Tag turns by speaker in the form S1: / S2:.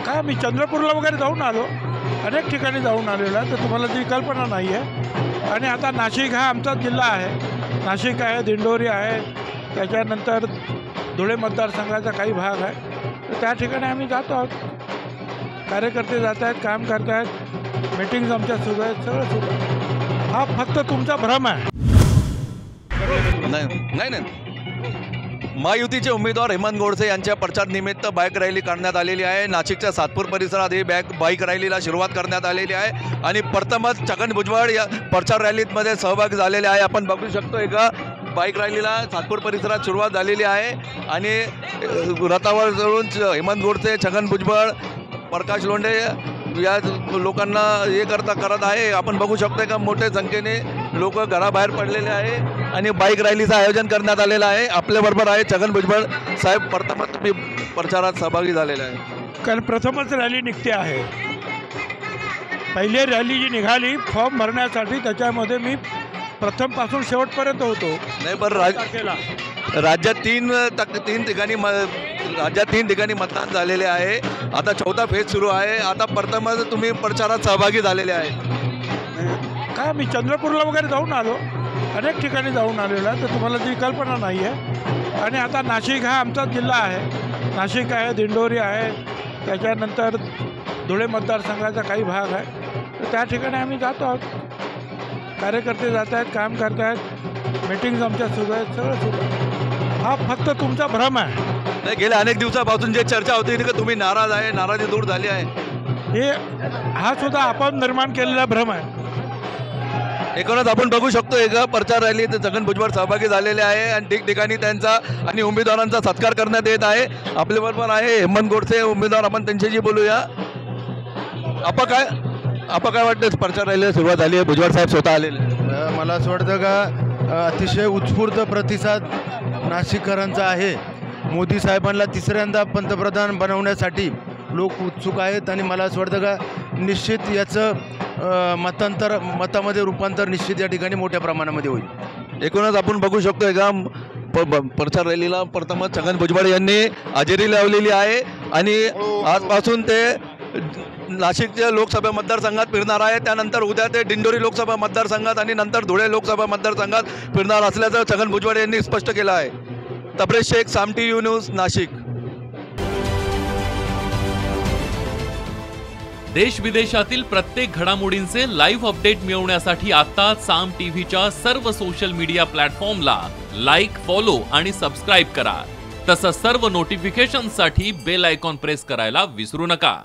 S1: का मी चंद्रपूरला वगैरे जाऊन आलो, अनेक ठिकाणी जाऊन आलेलो आहे, तर तुम्हाला ती कल्पना नाही आहे। आणि आता नाशिक हा आमचा जिल्हा आहे, नाशिक आहे, दिंडोरी आहे, त्याच्यानंतर धुळे मतदारसंघाचा काही भाग आहे, तर त्या ठिकाणी आम्ही जातो आहोत। कार्यकर्ते जात आहेत, काम करत आहेत, मीटिंग्स आमच्या सुरू आहेत, सगळं सुरू आहे। हा फक्त तुमचा भ्रम आहे।
S2: नाही महायुतीचे उमेदवार हेमंत गोडसे यांच्या प्रचार निमित्त बाईक रॅली काढण्यात आलेली आहे। नाशिकच्या सातपूर परिसरात ही बाईक रॅलीला सुरुवात करण्यात आलेली आहे आणि प्रथमच छगन भुजबळ या प्रचार रॅलीमध्ये सहभागी झालेले आहे। आपण बघू शकतो एका बाईक रॅलीला सातपूर परिसरात सुरुवात झालेली आहे आणि रथावर चढून हेमंत गोडसे, छगन भुजबळ, प्रकाश लोंढे या लोकांना हे करत आहे। आपण बघू शकतो का मोठ्या संख्येने लोक घराबाहेर पडलेले आहे आणि बाईक रॅलीचं आयोजन करण्यात आलेलं आहे। आपल्याबरोबर आहे छगन भुजबळ साहेब, प्रथमच तुम्ही प्रचारात सहभागी झालेले आहे।
S1: कारण प्रथमच रॅली निघते आहे। पहिली रॅली जी निघाली फॉर्म भरण्यासाठी, त्याच्यामध्ये मी प्रथमपासून शेवटपर्यंत होतो।
S2: नाही पण राज्यात तीन ठिकाणी मतदान झालेले आहे। आता चौथा फेज सुरू आहे। आता प्रथमच तुम्ही प्रचारात सहभागी झालेले आहे।
S1: का मी चंद्रपूरला वगैरे जाऊन आलो, अनेक ठिकाणी जाऊन आलेलो आहे, तर तुम्हाला ती कल्पना नाही आहे। आणि आता नाशिक हा आमचा जिल्हा आहे, नाशिक आहे, दिंडोरी आहे, त्याच्यानंतर धुळे मतदारसंघाचा काही भाग आहे, तर त्या ठिकाणी आम्ही जातो आहोत। कार्यकर्ते जात आहेत, काम करत आहेत, मीटिंग्स आमच्या सुरू आहेत, सगळं सुरू आहे। हा फक्त तुमचा भ्रम आहे।
S2: नाही, गेल्या अनेक दिवसापासून जे चर्चा होती की तुम्ही नाराज आहे, नाराजी दूर झाली आहे,
S1: हे हा सुद्धा आपण निर्माण केलेला भ्रम आहे।
S2: एकूणच आपण बघू शकतो एका प्रचार रॅलीत छगन भुजबळ सहभागी झालेले आहे आणि ठिकठिकाणी त्यांचा आणि उमेदवारांचा सत्कार करण्यात येत आहे। आपल्याबरोबर आहे हेमंत गोडसे उमेदवार, आपण त्यांच्याशी बोलूया। आपण काय वाटतं, प्रचार रॅलीला सुरुवात झाली आहे, भुजबळ साहेब स्वतः आलेले?
S3: मला असं वाटतं का अतिशय उत्स्फूर्त प्रतिसाद नाशिककरांचा आहे। मोदी साहेबांना तिसऱ्यांदा पंतप्रधान बनवण्यासाठी लोक उत्सुक आहेत आणि मला असं वाटतं का निश्चित याचं मतामध्ये रूपांतर निश्चित या ठिकाणी मोठ्या प्रमाणामध्ये होईल।
S2: एकूणच आपण बघू शकतो का प्रचार रॅलीला प्रथमच छगन भुजबळ यांनी हजेरी लावलेली आहे आणि आजपासून ते नाशिकच्या लोकसभा मतदारसंघात फिरणार आहे। त्यानंतर उद्या ते दिंडोरी लोकसभा मतदारसंघात आणि नंतर धुळे लोकसभा मतदारसंघात फिरणार असल्याचं छगन भुजबळ यांनी स्पष्ट केलं आहे। तबरेज शेख, साम टीव्ही न्यूज, नाशिक।
S4: देश विदेशातील प्रत्येक घडामोडींचे लाईव्ह अपडेट मिळवण्यासाठी आता साम टीव्हीच्या सर्व सोशल मीडिया प्लॅटफॉर्मला लाईक, फॉलो आणि सबस्क्राईब करा। तसंच सर्व नोटिफिकेशनसाठी बेल आयकॉन प्रेस करायला विसरू नका।